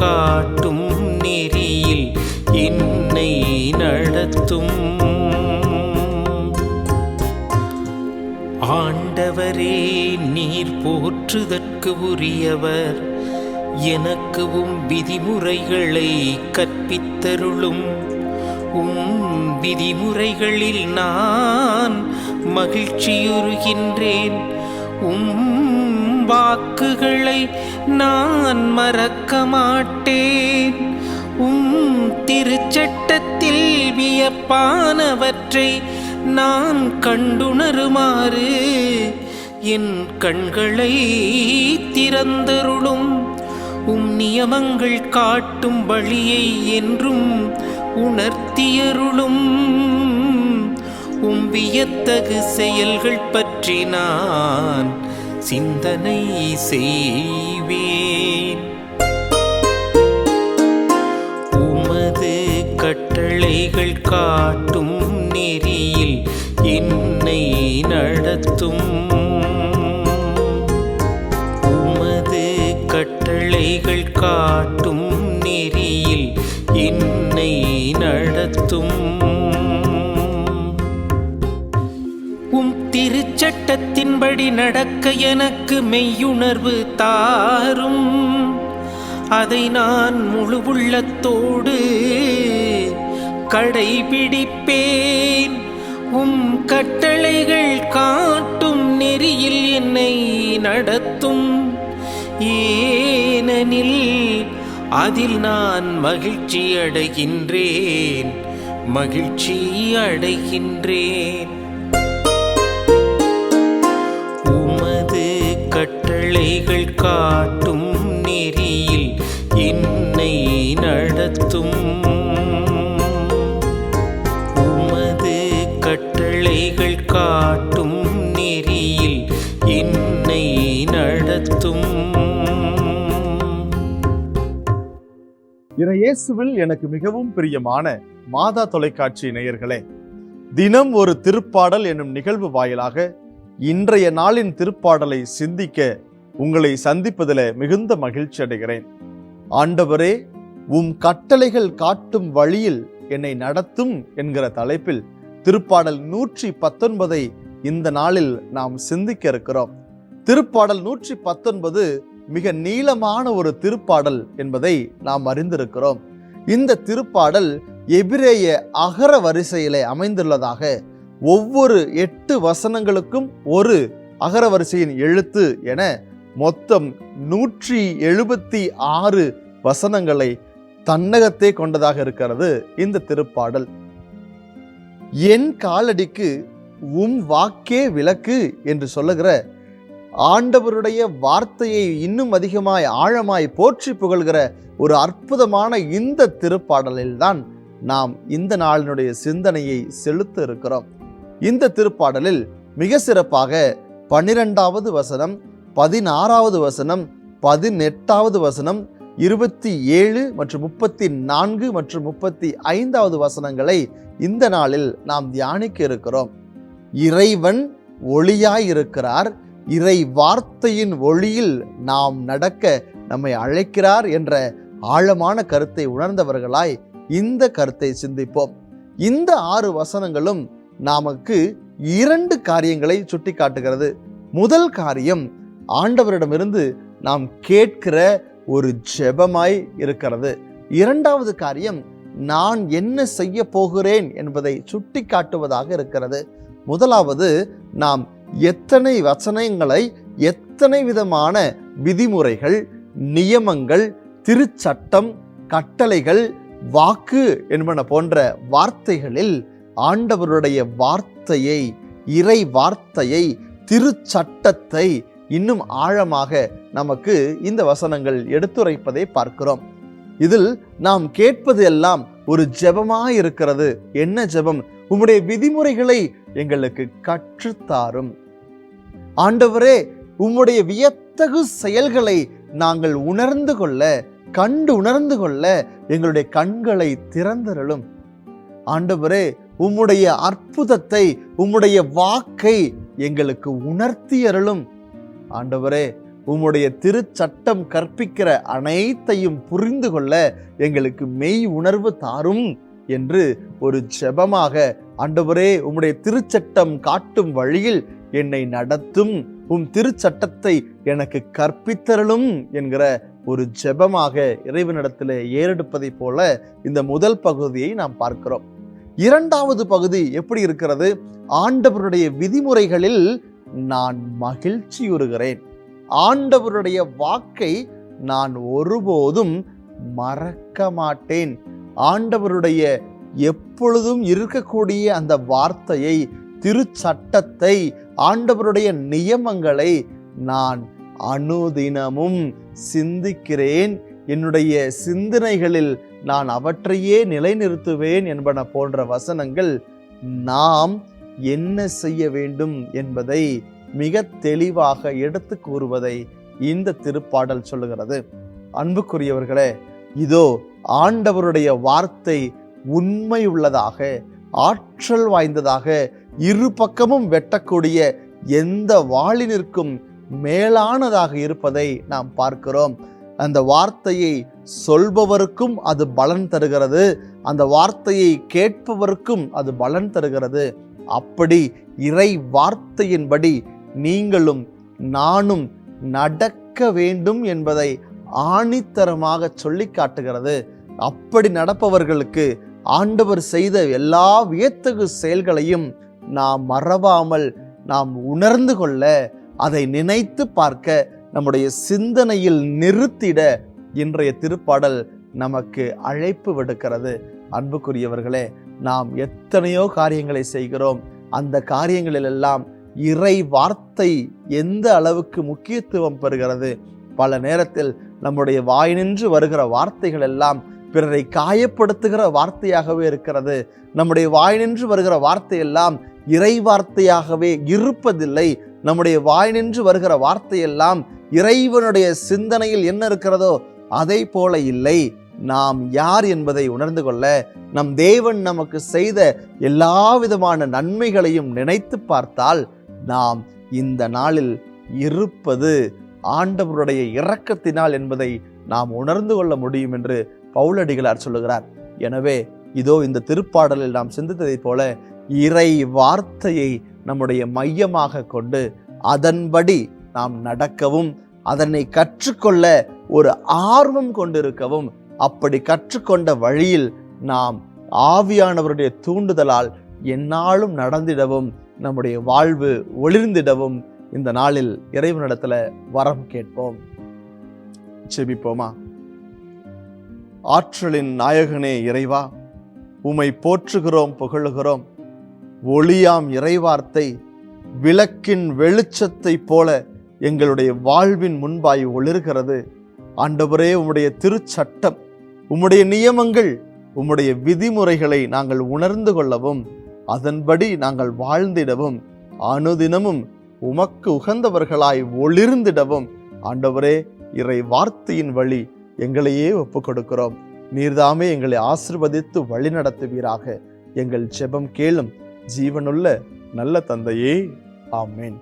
காட்டும் நெறியில் என்னை நடத்தும். ஆண்டவரே, நீர் போற்றுதற்கு உரியவர். எனக்கு விதிமுறைகளை கற்பித்தருளும். விதிமுறைகளில் நான் மகிழ்ச்சியுறுகின்றேன். வாக்குகளை நான் மறக்க மாட்டேன். திருச்சட்டத்தில் வியப்பானவற்றை நான் கண்டுணருமாறு என் கண்களை திறந்தருளும். நியமங்கள் காட்டும் வழியை என்றும் உணர்த்தியருளும். வியத்தகு செயல்கள் பற்றி நான் சிந்தனை செய்வேன். உமது கட்டளைகள் காட்டும் நெறியில் என்னை நடத்தும். உமது கட்டளைகள் காட்டும் நெறியில் என்னை நடத்தும். திருச்சட்டத்தின்படி நடக்க எனக்கு மெய்யுணர்வு தாரும். அதை நான் முழு உள்ளத்தோடு கடைபிடிப்பேன். கட்டளைகள் காட்டும் நெறியில் என்னை நடத்தும். ஏனெனில் அதில் நான் மகிழ்ச்சி அடைகின்றேன். கட்டளைகள் காட்டும் நெறியில் என்னை நடத்தும். உமது கட்டளைகள் காட்டும் நெறியில் என்னை நடத்தும். இயேசுவில் எனக்கு மிகவும் பிரியமான மாதா தொலைக்காட்சி நேயர்களே, தினம் ஒரு திருப்பாடல் என்னும் நிகழ்வு வாயிலாக இன்றைய நாளின் திருப்பாடலை சிந்திக்க உங்களை சந்திப்பதில் மிகுந்த மகிழ்ச்சி அடைகிறேன். ஆண்டவரே, கட்டளைகள் காட்டும் வழியில் என்னை நடத்தும் என்கிற தலைப்பில் திருப்பாடல் 119 இந்த நாளில் நாம் சிந்திக்க இருக்கிறோம். திருப்பாடல் 119 மிக நீளமான ஒரு திருப்பாடல் என்பதை நாம் அறிந்திருக்கிறோம். இந்த திருப்பாடல் எபிரேய அகர வரிசையிலே அமைந்துள்ளதாக ஒவ்வொரு 8 வசனங்களுக்கும் ஒரு அகர வரிசையின் எழுத்து என மொத்தம் 176 வசனங்களை தன்னகத்தே கொண்டதாக இருக்கிறது இந்த திருப்பாடல். என் காலடிக்கு வாக்கே விளக்கு என்று சொல்லுகிற ஆண்டவருடைய வார்த்தையை இன்னும் அதிகமாய் ஆழமாய் போற்றி புகழ்கிற ஒரு அற்புதமான இந்த திருப்பாடலில் தான் நாம் இந்த நாளினுடைய சிந்தனையை செலுத்த இருக்கிறோம். இந்த திருப்பாடலில் மிக சிறப்பாக 12வது வசனம், 16வது வசனம், 18வது வசனம், 27 மற்றும் 34 மற்றும் 35வது வசனங்களை இந்த நாளில் நாம் தியானிக்க இருக்கிறோம். இறைவன் ஒளியாயிருக்கிறார், இறை வார்த்தையின் ஒளியில் நாம் நடக்க நம்மை அழைக்கிறார் என்ற ஆழமான கருத்தை உணர்ந்தவர்களாய் இந்த கருத்தை சிந்திப்போம். இந்த 6 வசனங்களும் நமக்கு 2 காரியங்களை சுட்டி காட்டுகிறது. முதல் காரியம், ஆண்டவரிடமிருந்து நாம் கேட்கிற ஒரு ஜெபமாய் இருக்கிறது. இரண்டாவது காரியம், நான் என்ன செய்ய போகிறேன் என்பதை சுட்டி காட்டுவதாக இருக்கிறது. முதலாவது, நாம் எத்தனை வசனங்களை, எத்தனை விதமான விதிமுறைகள், நியமங்கள், திருச்சட்டம், கட்டளைகள், வாக்கு என்பன போன்ற வார்த்தைகளில் ஆண்டவருடைய வார்த்தையை, இறை வார்த்தையை, திருச்சட்டத்தை இன்னும் ஆழமாக நமக்கு இந்த வசனங்கள் எடுத்துரைப்பதை பார்க்கிறோம். இதில் நாம் கேட்பது எல்லாம் ஒரு ஜெபமாய் இருக்கிறது. என்ன ஜெபம்? உம்முடைய விதிமுறைகளை எங்களுக்கு கற்றுத்தாரும். ஆண்டவரே, உம்முடைய வியத்தகு செயல்களை நாங்கள் உணர்ந்து கொள்ள, கண்டு உணர்ந்து கொள்ள எங்களுடைய கண்களை திறந்தருளும். ஆண்டவரே, உம்முடைய அற்புதத்தை, உம்முடைய வாக்கை எங்களுக்கு உணர்த்தியருளும். ஆண்டவரே, உம்முடைய திருச்சட்டம் கற்பிக்கிற அனைத்தையும் புரிந்து கொள்ள எங்களுக்கு மெய் உணர்வு தாரும் என்று ஒரு ஜெபமாக, ஆண்டவரே உம்முடைய திருச்சட்டம் காட்டும் வழியில் என்னை நடத்தும், உம் திருச்சட்டத்தை எனக்கு கற்பித்தருளும் என்கிற ஒரு ஜெபமாக இறைவனிடத்தில் ஏறெடுப்பதை போல இந்த முதல் பகுதியை நாம் பார்க்கிறோம். இரண்டாவது பகுதி எப்படி இருக்கிறது? ஆண்டவருடைய விதிமுறைகளில் நான் மகிழ்ச்சியுறுகிறேன். ஆண்டவருடைய வாக்கை நான் ஒருபோதும் மறக்க மாட்டேன். ஆண்டவருடைய எப்பொழுதும் இருக்கக்கூடிய அந்த வார்த்தையை, திருச்சட்டத்தை, ஆண்டவருடைய நியமங்களை நான் அனுதினமும் சிந்திக்கிறேன். என்னுடைய சிந்தனைகளில் நான் அவற்றையே நிலைநிறுத்துவேன் என்பன போன்ற வசனங்கள் நாம் என்ன செய்ய வேண்டும் என்பதை மிக தெளிவாக எடுத்து கூறுவதை இந்த திருப்பாடல் சொல்லுகிறது. அன்புக்குரியவர்களே, இதோ ஆண்டவருடைய வார்த்தை உண்மையுள்ளதாக, ஆற்றல் வாய்ந்ததாக, இரு பக்கமும் வெட்டக்கூடிய எந்த வாளினிற்கும் மேலானதாக இருப்பதை நாம் பார்க்கிறோம். அந்த வார்த்தையை சொல்பவருக்கும் அது பலன் தருகிறது, அந்த வார்த்தையை கேட்பவருக்கும் அது பலன் தருகிறது. அப்படி இறை வார்த்தையின்படி நீங்களும் நானும் நடக்க வேண்டும் என்பதை ஆணித்தரமாக சொல்லி காட்டுகிறது. அப்படி நடப்பவர்களுக்கு ஆண்டவர் செய்த எல்லா வியத்தகு செயல்களையும் நாம் மறவாமல் நாம் உணர்ந்து கொள்ள, அதை நினைத்து பார்க்க, நம்முடைய சிந்தனையில் நிறுத்திட இன்றைய திருப்பாடல் நமக்கு அழைப்பு விடுக்கிறது. அன்புக்குரியவர்களே, நாம் எத்தனையோ காரியங்களை செய்கிறோம். அந்த காரியங்களிலெல்லாம் இறை வார்த்தை எந்த அளவுக்கு முக்கியத்துவம் பெறுகிறது? பல நேரத்தில் நம்முடைய வாயினின்று வருகிற வார்த்தைகள் எல்லாம் பிறரை காயப்படுத்துகிற வார்த்தையாகவே இருக்கிறது. நம்முடைய வாயினின்று வருகிற வார்த்தையெல்லாம் இறை வார்த்தையாகவே இருப்பதில்லை. நம்முடைய வாயினின்று வருகிற வார்த்தையெல்லாம் இறைவனுடைய சிந்தனையில் என்ன இருக்கிறதோ அதை போல இல்லை. நாம் யார் என்பதை உணர்ந்து கொள்ள, நம் தேவன் நமக்கு செய்த எல்லா விதமான நன்மைகளையும் நினைத்து பார்த்தால் நாம் இந்த நாளில் இருப்பது ஆண்டவருடைய இரக்கத்தினால் என்பதை நாம் உணர்ந்து கொள்ள முடியும் என்று பவுலடிகளார் சொல்லுகிறார். எனவே இதோ இந்த திருப்பாடலில் நாம் சிந்தித்ததை போல இறை வார்த்தையை நம்முடைய மையமாக கொண்டு அதன்படி நாம் நடக்கவும், அதனை கற்றுக்கொள்ள ஒரு ஆர்வம் கொண்டிருக்கவும், அப்படி கற்றுக்கொண்ட வழியில் நாம் ஆவியானவருடைய தூண்டுதலால் எந்நாளும் நடந்திடவும், நம்முடைய வாழ்வு ஒளிர்ந்திடவும் இந்த நாளில் இறைவனிடத்துல வரம் கேட்போம். செபிப்போமா. ஆற்றலின் நாயகனே இறைவா, உம்மை போற்றுகிறோம், புகழுகிறோம். ஒளியாம் இறைவார்த்தை விளக்கின் வெளிச்சத்தை போல எங்களுடைய வாழ்வின் முன்பாய் ஒளிர்கிறது. ஆண்டவரே, உம்முடைய திருச்சட்டம், உம்முடைய நியமங்கள், உம்முடைய விதிமுறைகளை நாங்கள் உணர்ந்து கொள்ளவும், அதன்படி நாங்கள் வாழ்ந்திடவும், அனுதினமும் உமக்கு உகந்தவர்களாய் ஒளிர்ந்திடவும் ஆண்டவரே, இறை வார்த்தையின் வழி எங்களையே ஒப்புக் கொடுக்கிறோம். நீர்தாமே எங்களை ஆசீர்வதித்து வழி நடத்துவீராக. எங்கள் ஜெபம் கேளும் ஜீவனுள்ள நல்ல தந்தையே. ஆமென்.